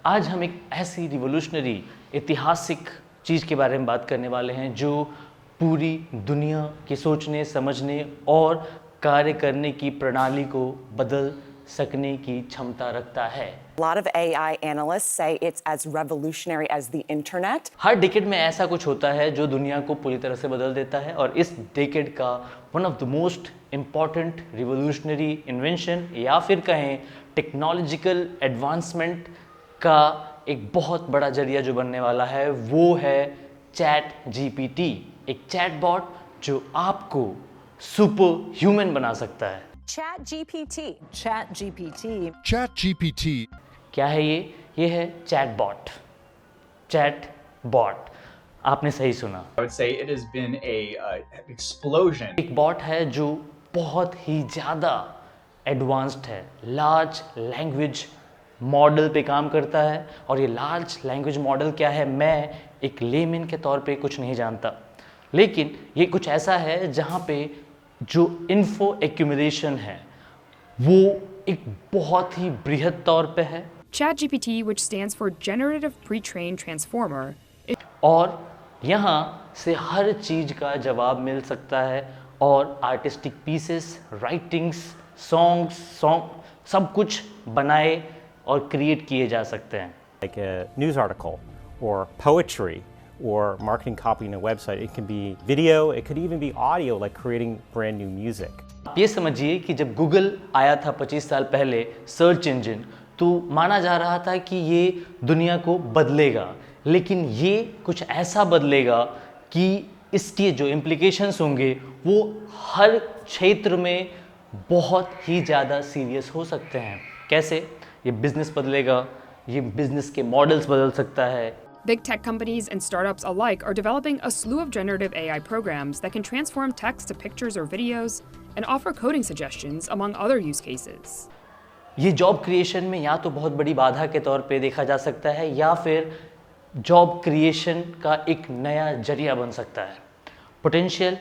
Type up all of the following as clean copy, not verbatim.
आज हम एक ऐसी रिवोल्यूशनरी ऐतिहासिक चीज़ के बारे में बात करने वाले हैं जो पूरी दुनिया के सोचने, समझने और कार्य करने की प्रणाली को बदल सकने की क्षमता रखता है। A lot of AI analysts say it's as revolutionary as the internet. Her decade में ऐसा कुछ होता है जो दुनिया को पूरी तरह से बदल देता है और इस डेकेड का one of the most important revolutionary invention या फिर कहें टेक्नोलॉजिकल एडवांसमेंट का एक बहुत बड़ा जरिया जो बनने वाला है वो है चैट जीपीटी, एक चैटबॉट जो आपको सुपर ह्यूमन बना सकता है। ChatGPT. ChatGPT. क्या है ये? ये है चैटबॉट। चैटबॉट, आपने सही सुना। I would say it has been a explosion. एक बॉट है जो बहुत ही ज़्यादा एडवांस्ड है, लार्ज लैंग्वेज मॉडल पे काम करता है। और ये लार्ज लैंग्वेज मॉडल क्या है, मैं एक लेमैन के तौर पे कुछ नहीं जानता, लेकिन ये कुछ ऐसा है जहाँ पे जो इन्फो एक्यूमुलेशन है वो एक बहुत ही बृहद तौर पे है। ChatGPT, which stands for Generative Pre-trained Transformer, और यहाँ से हर चीज़ का जवाब मिल सकता है और आर्टिस्टिक पीसेस, राइटिंग्स, सॉन्ग सब कुछ बनाए और क्रिएट किए जा सकते हैं। Like a news article or poetry or marketing copy in a website. It can be video, it could even be audio, like creating brand new music. आप ये समझिए कि जब गूगल आया था 25 साल पहले सर्च इंजन, तो माना जा रहा था कि ये दुनिया को बदलेगा, लेकिन ये कुछ ऐसा बदलेगा कि इसके जो इम्प्लीकेशंस होंगे वो हर क्षेत्र में बहुत ही ज़्यादा सीरियस हो सकते हैं। कैसे? ये बिजनेस बदलेगा, ये बिजनेस के मॉडल्स बदल सकता है। big tech companies and startups alike are developing a slew of generative AI programs that can transform text to pictures or videos and offer coding suggestions, among other use cases. ये job creation में या तो बहुत बड़ी बाधा के तौर पे देखा जा सकता है या फिर जॉब क्रिएशन का एक नया जरिया बन सकता है। पोटेंशियल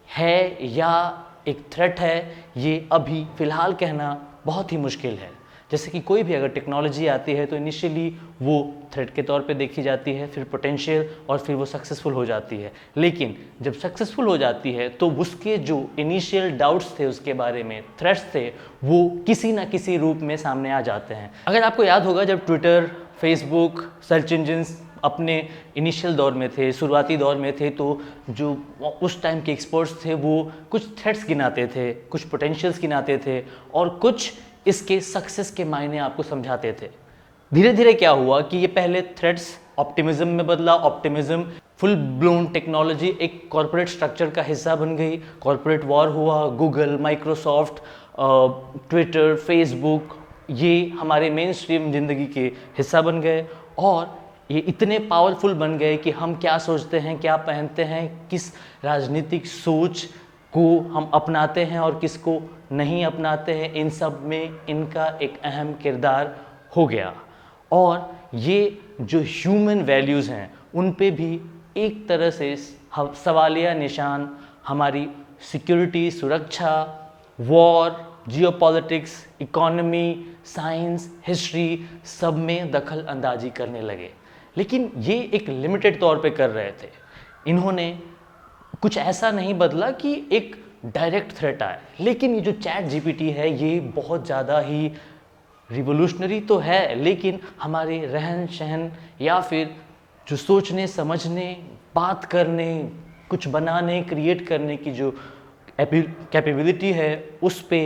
है या एक थ्रेट है, ये अभी फ़िलहाल कहना बहुत ही मुश्किल है। जैसे कि कोई भी अगर टेक्नोलॉजी आती है तो इनिशियली वो थ्रेट के तौर पे देखी जाती है, फिर पोटेंशियल, और फिर वो सक्सेसफुल हो जाती है। लेकिन जब सक्सेसफुल हो जाती है तो उसके जो इनिशियल डाउट्स थे उसके बारे में, थ्रेट्स थे, वो किसी ना किसी रूप में सामने आ जाते हैं। अगर आपको याद होगा जब ट्विटर, फेसबुक, सर्च इंजिन्स अपने इनिशियल दौर में थे, शुरुआती दौर में थे, तो जो उस टाइम के एक्सपर्ट्स थे वो कुछ थ्रेट्स गिनाते थे, कुछ पोटेंशियल्स गिनाते थे और कुछ इसके सक्सेस के मायने आपको समझाते थे। धीरे धीरे क्या हुआ कि ये पहले थ्रेट्स ऑप्टिमिज्म में बदला, ऑप्टिमिज्म फुल ब्लोन टेक्नोलॉजी एक कॉर्पोरेट स्ट्रक्चर का हिस्सा बन गई, कॉर्पोरेट वॉर हुआ, गूगल, माइक्रोसॉफ्ट, ट्विटर, फेसबुक, ये हमारे मेन स्ट्रीम ज़िंदगी के हिस्सा बन गए और ये इतने पावरफुल बन गए कि हम क्या सोचते हैं, क्या पहनते हैं, किस राजनीतिक सोच को हम अपनाते हैं और किसको नहीं अपनाते हैं, इन सब में इनका एक अहम किरदार हो गया। और ये जो ह्यूमन वैल्यूज़ हैं उन पे भी एक तरह से सवालिया निशान हमारी सिक्योरिटी, सुरक्षा, war, geopolitics, economy, science, history सब में दखल अंदाजी करने लगे। लेकिन ये एक लिमिटेड तौर पे कर रहे थे। इन्होंने कुछ ऐसा नहीं बदला कि एक डायरेक्ट थ्रेट आए। लेकिन ये जो चैट जीपीटी है ये बहुत ज़्यादा ही रिवोल्यूशनरी तो है, लेकिन हमारे रहन सहन या फिर जो सोचने, समझने, बात करने, कुछ बनाने, क्रिएट करने की जो कैपेबिलिटी है उस पे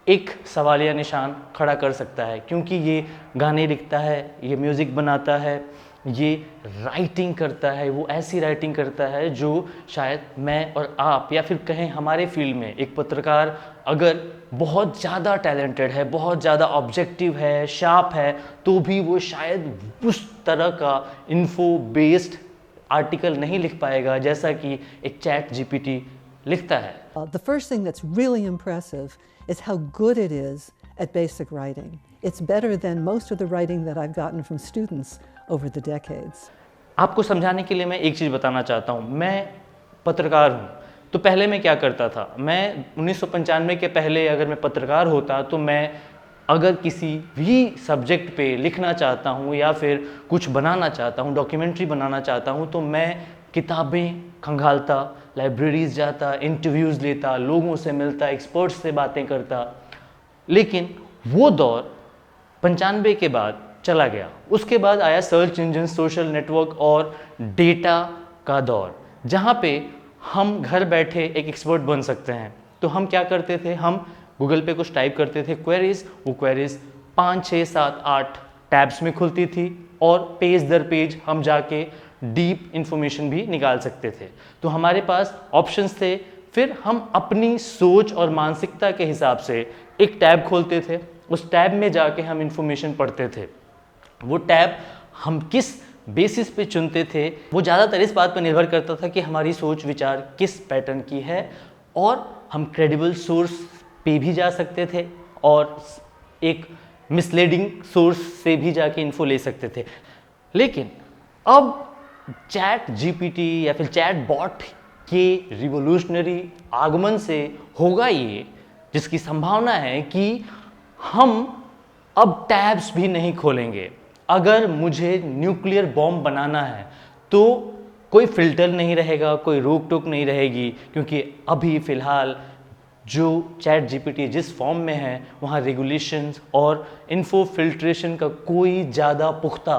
एक सवालिया निशान खड़ा कर सकता है। क्योंकि ये गाने लिखता है, ये म्यूज़िक बनाता है, ये राइटिंग करता है, वो ऐसी राइटिंग करता है जो शायद मैं और आप या फिर कहें हमारे फील्ड में एक पत्रकार अगर बहुत ज़्यादा टैलेंटेड है, बहुत ज़्यादा ऑब्जेक्टिव है, शार्प है, तो भी वो शायद उस तरह का इन्फो बेस्ड आर्टिकल नहीं लिख पाएगा जैसा कि एक चैट जीपीटी लिखता है। The first thing that's really impressive is how good it is at basic writing. It's better than most of the writing that I've gotten from students over the decades. आपको समझाने के लिए मैं एक चीज़ बताना चाहता हूँ। मैं पत्रकार हूँ, तो पहले मैं क्या करता था, मैं 1995 के पहले अगर मैं पत्रकार होता तो मैं अगर किसी भी सब्जेक्ट पे लिखना चाहता हूँ या फिर कुछ बनाना चाहता हूँ, डॉक्यूमेंट्री बनाना चाहता हूँ, तो मैं किताबें खंगालता, लाइब्रेरीज जाता, इंटरव्यूज़ लेता, लोगों से मिलता, एक्सपर्ट्स से बातें करता। लेकिन वो दौर 95 के बाद चला गया। उसके बाद आया सर्च इंजन, सोशल नेटवर्क और डेटा का दौर, जहाँ पे हम घर बैठे एक एक्सपर्ट बन सकते हैं। तो हम क्या करते थे, हम गूगल पे कुछ टाइप करते थे क्वेरीज, वो क्वेरीज 5, 6, 7, 8 टैब्स में खुलती थी और पेज दर पेज हम जाके डीप इंफॉर्मेशन भी निकाल सकते थे। तो हमारे पास ऑप्शंस थे। फिर हम अपनी सोच और मानसिकता के हिसाब से एक टैब खोलते थे, उस टैब में जाके हम इंफॉर्मेशन पढ़ते थे। वो टैब हम किस बेसिस पे चुनते थे, वो ज़्यादातर इस बात पर निर्भर करता था कि हमारी सोच विचार किस पैटर्न की है, और हम क्रेडिबल सोर्स पे भी जा सकते थे और एक मिसलीडिंग सोर्स से भी जाके इन्फो ले सकते थे। लेकिन अब चैट जीपीटी या फिर चैट बॉट के रिवोल्यूशनरी आगमन से होगा ये, जिसकी संभावना है कि हम अब टैब्स भी नहीं खोलेंगे। अगर मुझे न्यूक्लियर बॉम्ब बनाना है तो कोई फिल्टर नहीं रहेगा, कोई रोक टोक नहीं रहेगी, क्योंकि अभी फ़िलहाल जो चैट जीपीटी जिस फॉर्म में है वहाँ रेगुलेशंस और इन्फो फिल्ट्रेशन का कोई ज़्यादा पुख्ता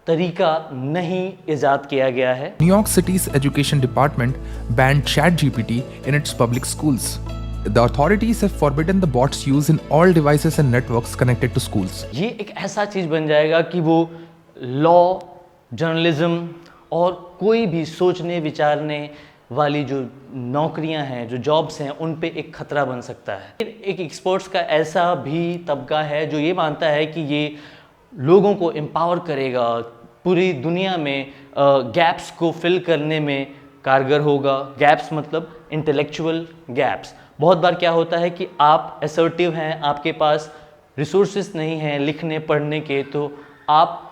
तरीका नहीं इजाद किया गया है। New York City's education department banned ChatGPT in its public schools. The authorities have forbidden the bot's use in all devices and networks connected to schools. ये एक ऐसा चीज़ बन जाएगा कि वो लॉ, जर्नलिज्म और कोई भी सोचने विचारने वाली जो नौकरियां हैं, जो जॉब्स हैं, उन पे एक खतरा बन सकता है। एक एक्सपर्ट्स का ऐसा भी तबका है जो ये मानता है कि ये लोगों को एम्पावर करेगा, पूरी दुनिया में गैप्स को फिल करने में कारगर होगा। गैप्स मतलब इंटेलेक्चुअल गैप्स। बहुत बार क्या होता है कि आप असर्टिव हैं, आपके पास रिसोर्सेज नहीं हैं लिखने पढ़ने के, तो आप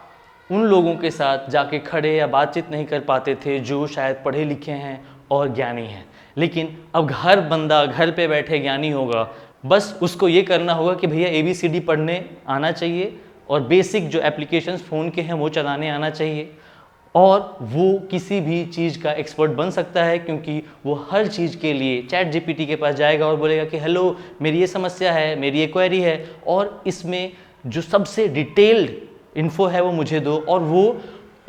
उन लोगों के साथ जाके खड़े या बातचीत नहीं कर पाते थे जो शायद पढ़े लिखे हैं और ज्ञानी हैं। लेकिन अब हर बंदा घर पे बैठे ज्ञानी होगा, बस उसको ये करना होगा कि भैया ABCD पढ़ने आना चाहिए और बेसिक जो एप्लीकेशंस फ़ोन के हैं वो चलाने आना चाहिए, और वो किसी भी चीज़ का एक्सपर्ट बन सकता है, क्योंकि वो हर चीज़ के लिए चैट जीपीटी के पास जाएगा और बोलेगा कि हेलो, मेरी ये समस्या है, मेरी ये क्वेरी है और इसमें जो सबसे डिटेल्ड इन्फो है वो मुझे दो। और वो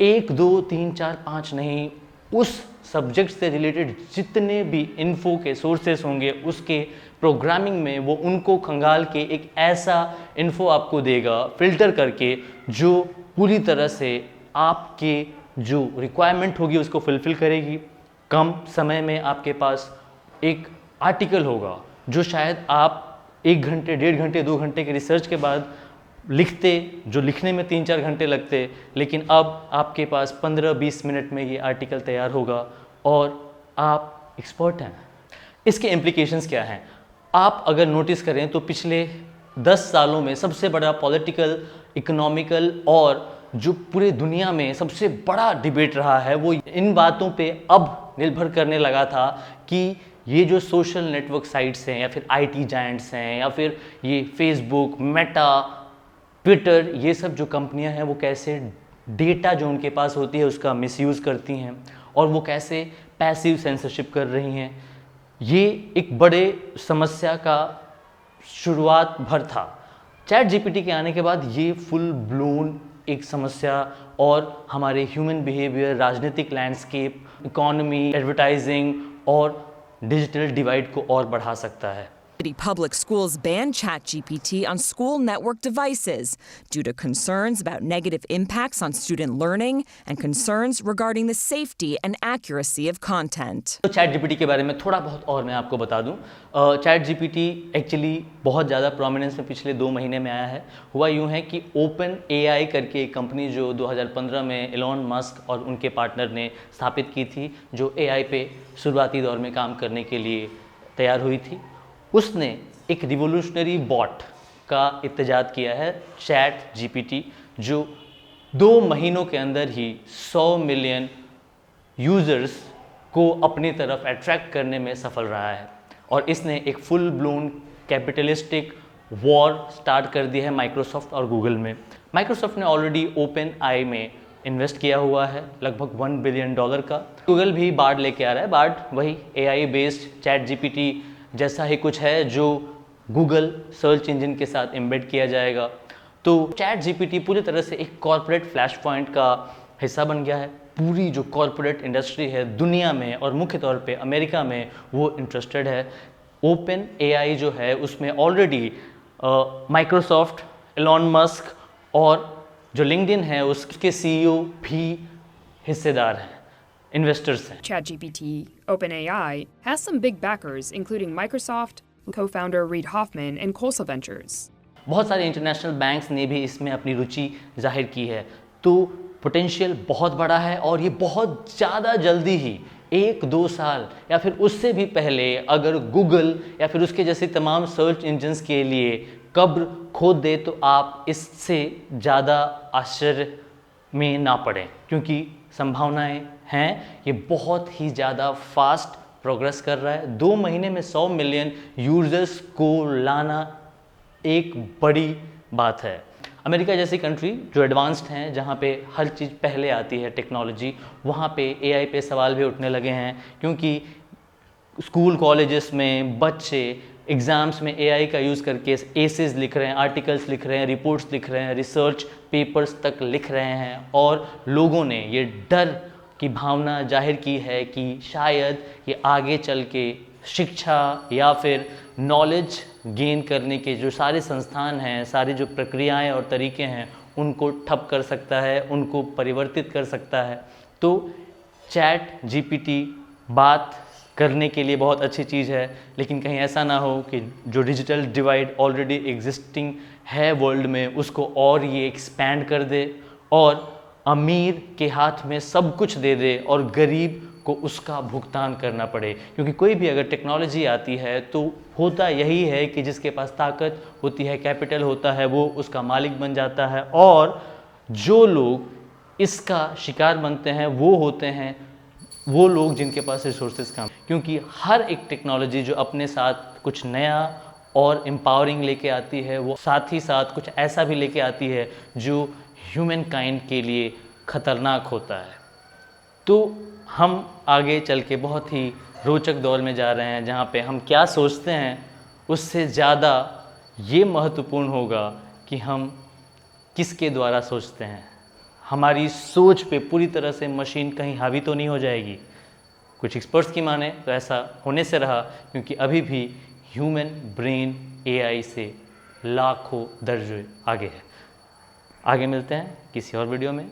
1, 2, 3, 4, 5 नहीं, उस सब्जेक्ट से रिलेटेड जितने भी इन्फो के सोर्सेस होंगे उसके प्रोग्रामिंग में वो उनको खंगाल के एक ऐसा इन्फो आपको देगा फिल्टर करके, जो पूरी तरह से आपके जो रिक्वायरमेंट होगी उसको फुलफिल करेगी। कम समय में आपके पास एक आर्टिकल होगा जो शायद आप 1 घंटे, 1.5 घंटे, 2 घंटे के रिसर्च के बाद लिखते, जो लिखने में 3-4 घंटे लगते, लेकिन अब आपके पास 15-20 मिनट में ये आर्टिकल तैयार होगा और आप एक्सपर्ट हैं। इसके इम्प्लीकेशंस क्या हैं? आप अगर नोटिस करें तो पिछले 10 सालों में सबसे बड़ा पॉलिटिकल, इकोनॉमिकल और जो पूरे दुनिया में सबसे बड़ा डिबेट रहा है वो इन बातों पे अब निर्भर करने लगा था कि ये जो सोशल नेटवर्क साइट्स हैं या फिर IT जायंट्स हैं या फिर ये फेसबुक, मेटा, ट्विटर, ये सब जो कंपनियां हैं वो कैसे डेटा जो उनके पास होती है उसका मिसयूज़ करती हैं और वो कैसे पैसिव सेंसरशिप कर रही हैं। ये एक बड़े समस्या का शुरुआत भर था। चैट जीपीटी के आने के बाद ये फुल ब्लोन एक समस्या और हमारे ह्यूमन बिहेवियर, राजनीतिक लैंडस्केप, इकोनॉमी, एडवर्टाइजिंग और डिजिटल डिवाइड को और बढ़ा सकता है। City Public Schools banned ChatGPT on school network devices due to concerns about negative impacts on student learning and concerns regarding the safety and accuracy of content. तो chat GPT के बारे में थोड़ा बहुत और मैं आपको बता दूं। चैट जीपीटी एक्चुअली बहुत ज़्यादा प्रोमिनेंस में पिछले 2 महीने में आया है। हुआ यूँ है कि ओपन AI करके एक कंपनी जो 2015 में एलोन मस्क और उनके पार्टनर ने स्थापित की थी, जो AI पे शुरुआती दौर में काम करने के लिए तैयार हुई थी, उसने एक रिवोल्यूशनरी बॉट का इत्तेजाद किया है, चैट जीपीटी, जो 2 महीनों के अंदर ही 100 मिलियन यूज़र्स को अपनी तरफ अट्रैक्ट करने में सफल रहा है। और इसने एक full blown capitalistic war start कर दी है माइक्रोसॉफ्ट और गूगल में। माइक्रोसॉफ्ट ने ऑलरेडी ओपन आई में इन्वेस्ट किया हुआ है लगभग $1 बिलियन का। गूगल भी बार्ड लेके आ रहा है। बार्ड वही AI बेस्ड चैट GPT जैसा ही कुछ है जो गूगल सर्च इंजन के साथ एम्बेड किया जाएगा। तो चैट GPT पूरी तरह से एक कॉर्पोरेट फ्लैश पॉइंट का हिस्सा बन गया है। पूरी जो कॉर्पोरेट इंडस्ट्री है दुनिया में और मुख्य तौर पे अमेरिका में वो इंटरेस्टेड है। ओपन AI जो है उसमें ऑलरेडी माइक्रोसॉफ्ट, एलॉन मस्क और जो लिंक्डइन है उसके CEO भी हिस्सेदार हैं, इन्वेस्टर्स हैं। ChatGPT, OpenAI, has some big backers, including Microsoft, co-founder Reid Hoffman, and Khosla Ventures. बहुत सारे इंटरनेशनल बैंक्स ने भी इसमें अपनी रुचि जाहिर की है। तो पोटेंशियल बहुत बड़ा है और ये बहुत ज़्यादा जल्दी ही 1-2 साल या फिर उससे भी पहले अगर गूगल या फिर उसके जैसे तमाम सर्च इंजन्स के लिए कब्र खोद दे तो आप इससे ज़्यादा आश्चर्य में ना पड़ें, क्योंकि संभावनाएं हैं। ये बहुत ही ज़्यादा फास्ट प्रोग्रेस कर रहा है। 2 महीने में 100 मिलियन यूजर्स को लाना एक बड़ी बात है। अमेरिका जैसी कंट्री जो एडवांस्ड हैं, जहाँ पे हर चीज़ पहले आती है टेक्नोलॉजी, वहाँ पे AI पे सवाल भी उठने लगे हैं, क्योंकि स्कूल कॉलेजेस में बच्चे एग्ज़ाम्स में AI का यूज़ करके एसेस लिख रहे हैं, आर्टिकल्स लिख रहे हैं, रिपोर्ट्स लिख रहे हैं, रिसर्च पेपर्स तक लिख रहे हैं। और लोगों ने ये डर की भावना जाहिर की है कि शायद ये आगे चल के शिक्षा या फिर नॉलेज गेन करने के जो सारे संस्थान हैं, सारी जो प्रक्रियाएं और तरीके हैं, उनको ठप कर सकता है, उनको परिवर्तित कर सकता है। तो चैट GPT बात करने के लिए बहुत अच्छी चीज़ है, लेकिन कहीं ऐसा ना हो कि जो डिजिटल डिवाइड ऑलरेडी एग्जिस्टिंग है वर्ल्ड में उसको और ये एक्सपैंड कर दे और अमीर के हाथ में सब कुछ दे दे और गरीब को उसका भुगतान करना पड़े। क्योंकि कोई भी अगर टेक्नोलॉजी आती है तो होता यही है कि जिसके पास ताकत होती है, कैपिटल होता है, वो उसका मालिक बन जाता है, और जो लोग इसका शिकार बनते हैं वो होते हैं वो लोग जिनके पास रिसोर्सेज कम। क्योंकि हर एक टेक्नोलॉजी जो अपने साथ कुछ नया और एम्पावरिंग लेके आती है, वो साथ ही साथ कुछ ऐसा भी लेके आती है जो ह्यूमन काइंड के लिए खतरनाक होता है। तो हम आगे चल के बहुत ही रोचक दौर में जा रहे हैं, जहाँ पे हम क्या सोचते हैं उससे ज़्यादा ये महत्वपूर्ण होगा कि हम किसके द्वारा सोचते हैं। हमारी सोच पे पूरी तरह से मशीन कहीं हावी तो नहीं हो जाएगी। कुछ एक्सपर्ट्स की माने तो ऐसा होने से रहा, क्योंकि अभी भी ह्यूमन ब्रेन AI से लाखों दर्जे आगे है। आगे मिलते हैं किसी और वीडियो में।